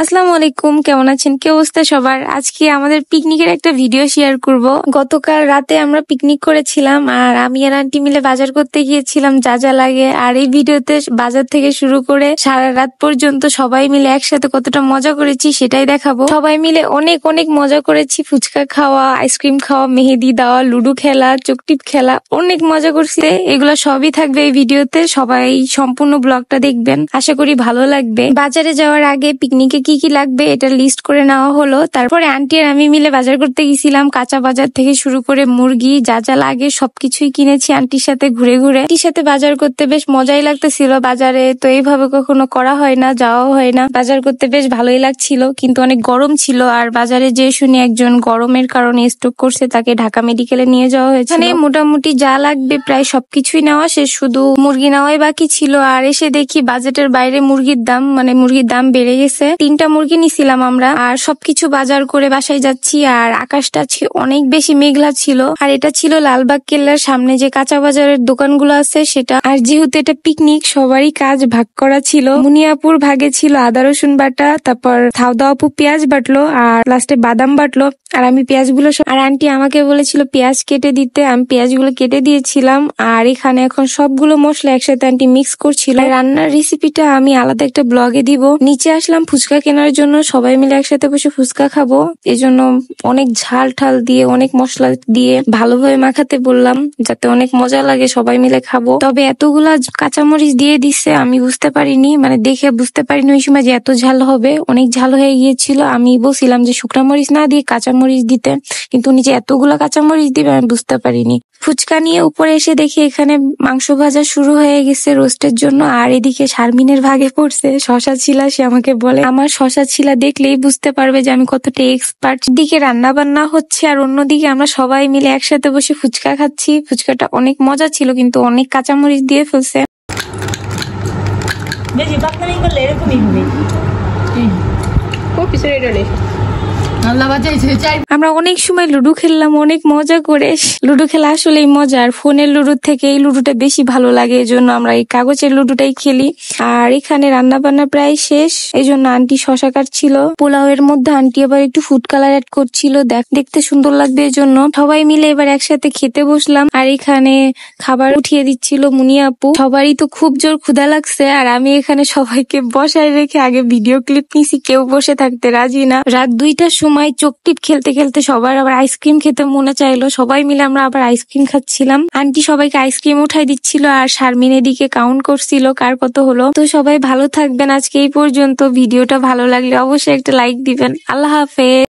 আসসালামু আলাইকুম, কেমন আছেন? কি অবস্থা সবার? আজকে আমাদের পিকনিকের একটা ভিডিও শেয়ার করব। গতকাল রাতে আমরা পিকনিক করেছিলাম আর আমি আর আন্টি মিলে বাজার করতে গিয়েছিলাম যা যা লাগে। আর এই ভিডিওতে বাজার থেকে শুরু করে সারা রাত পর্যন্ত সবাই মিলে একসাথে কতটা মজা করেছি সেটাই দেখাবো। সবাই মিলে অনেক অনেক মজা করেছি, ফুচকা খাওয়া, আইসক্রিম খাওয়া, মেহেদি দেওয়া, লুডো খেলা, চকটিপ খেলা, অনেক মজা করছি। এগুলো সবই থাকবে এই ভিডিওতে, সবাই সম্পূর্ণ ব্লগটা দেখবেন, আশা করি ভালো লাগবে। বাজারে যাওয়ার আগে পিকনিকে কি কি লাগবে এটা লিস্ট করে নেওয়া হলো। তারপরে আন্টি আর আমি মিলে বাজার করতে গেছিলাম। কাঁচা বাজার থেকে শুরু করে মুরগি যা যা লাগে সবকিছুই কিনেছি আন্টির সাথে ঘুরে ঘুরে। আন্টির সাথে বাজার করতে বেশ মজাই লাগতেছিল। বাজারে তো এইভাবে কখনো করা হয় না, যাওয়াও হয় না। বাজার করতে বেশ ভালোই লাগছিল, কিন্তু অনেক গরম ছিল। আর বাজারে যে শুনে একজন গরমের কারণে স্ট্রোক করছে, তাকে ঢাকা মেডিকেলে নিয়ে যাওয়া হয়েছে। মানে মোটামুটি যা লাগবে প্রায় সবকিছুই নেওয়া শেষ, শুধু মুরগি নেওয়াই বাকি ছিল। আর এসে দেখি বাজেটের বাইরে মুরগির দাম বেড়ে গেছে। 3টা মুরগি নিছিলাম আমরা। আর সবকিছু বাজার করে বাসায় যাচ্ছি। আর আকাশটা অনেক বেশি মেঘলা ছিল। আর এটা ছিল লালবাগ কেল্লার সামনে যে কাঁচা বাজারের দোকানগুলো আছে সেটা। আর যেহেতু এটা পিকনিক, সবারই কাজ ভাগ করা ছিল। মুনিয়াপুর ভাগে ছিল আদা রসুন বাটা, তারপর থাউদা আপু পেঁয়াজ বাটলো, আর লাস্টে বাদাম বাটলো। আর আমি পেঁয়াজগুলো, আর আন্টি আমাকে বলেছিল পেঁয়াজ কেটে দিতে, আমি পেঁয়াজগুলো কেটে দিয়েছিলাম। আর এখানে এখন সবগুলো মশলা একসাথে আন্টি মিক্স করছিল। রান্নার রেসিপিটা আমি আলাদা একটা ব্লগে দিব। নিচে আসলাম ফুচকা কেনার জন্য, সবাই মিলে একসাথে বসে ফুচকা খাবো। এজন্য অনেক ঝাল ঠাল দিয়ে, অনেক মশলা দিয়ে ভালোভাবে মাখাতে বললাম, যাতে অনেক মজা লাগে, সবাই মিলে খাবো। তবে এতগুলা কাঁচামরিচ দিয়ে দিচ্ছে, আমি বুঝতে পারিনি, মানে দেখে বুঝতে পারিনি ওই সময় যে এত ঝাল হবে। অনেক ঝাল হয়ে গিয়েছিল। আমি বলছিলাম যে শুকনা মরিচ না দিয়ে কাঁচামরিচ দিতে, কিন্তু নিচে এতগুলা কাঁচামরিচ দিবে আমি বুঝতে পারিনি। ফুচকা নিয়ে উপরে এসে দেখি এখানে মাংস ভাজা শুরু হয়ে গেছে রোস্টের জন্য। আর এদিকে শারমিনের ভাগে পড়ছে শশা ছিলা। সে আমাকে বলে আমার শশা ছিলা দেখলেই বুঝতে পারবে যে আমি কতটা এক্সপার্ট। দিকে রান্না বান্না হচ্ছে আর অন্যদিকে আমরা সবাই মিলে একসাথে বসে ফুচকা খাচ্ছি। ফুচকাটা অনেক মজা ছিল, কিন্তু অনেক কাঁচামরিচ দিয়ে ফেলছে। আমরা অনেক সময় লুডো খেললাম অনেক মজা করে। লুডো খেলা আসলেই মজা। আর ফোনের লুডোর থেকে এই লুডোটা বেশি ভালো লাগে, এই জন্য আমরা এই কাগজের লুডোটাই খেলি। আর এখানে রান্না বান্না প্রায় শেষ, এই জন্য আন্টি শশা কাটছিল। পোলাওয়ের মধ্যে আন্টি আবার একটু ফুড কালার অ্যাড করছিল, দেখতে সুন্দর লাগবে এই জন্য। সবাই মিলে এবার একসাথে খেতে বসলাম। আর এখানে খাবার উঠিয়ে দিচ্ছিল মুনিয়া আপু। সবারই তো খুব জোর ক্ষুধা লাগছে। আর আমি এখানে সবাইকে বসায় রেখে আগে ভিডিও ক্লিপ নিছি, কেউ বসে থাকতে রাজি না। রাত 2টার সময় চকটিপ খেলতে খেলতে সবার আবার আইসক্রিম খেতে মনে চাইলো। সবাই মিলে আমরা আবার আইসক্রিম খাচ্ছিলাম। আন্টি সবাইকে আইসক্রিম উঠাই দিচ্ছিল, আর শারমিন এদিকে কাউন্ট করছিল কার কত হলো। তো সবাই ভালো থাকবেন, আজকে এই পর্যন্ত। ভিডিওটা ভালো লাগলে অবশ্যই একটা লাইক দিবেন। আল্লাহ হাফেজ।